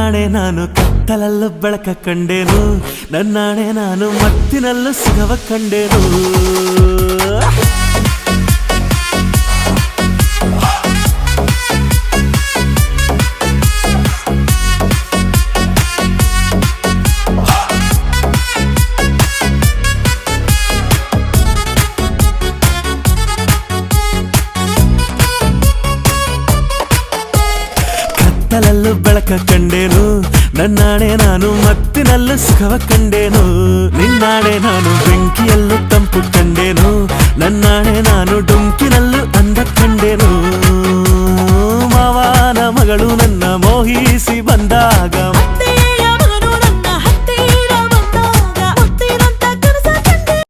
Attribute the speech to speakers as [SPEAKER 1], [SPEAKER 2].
[SPEAKER 1] ನಿನ್ನಾಣೆ ನಾನು ಕತ್ತಲಲ್ಲೂ ಬೆಳಕ ಕಂಡೇನು, ನನ್ನಾಣೆ ನಾನು ಮತ್ತಿನಲ್ಲೂ ಸುಖವ ಕಂಡೇನು. ಕತ್ತಲಲ್ಲೂ ಬೆಳಕ ಕಂಡೇನು, ನನ್ನಾಣೆ ನಾನು ಮತ್ತಿನಲ್ಲೂ ಸುಖವ ಕಂಡೇನು. ನಿನ್ನಾಣೆ ನಾನು ಬೆಂಕಿಯ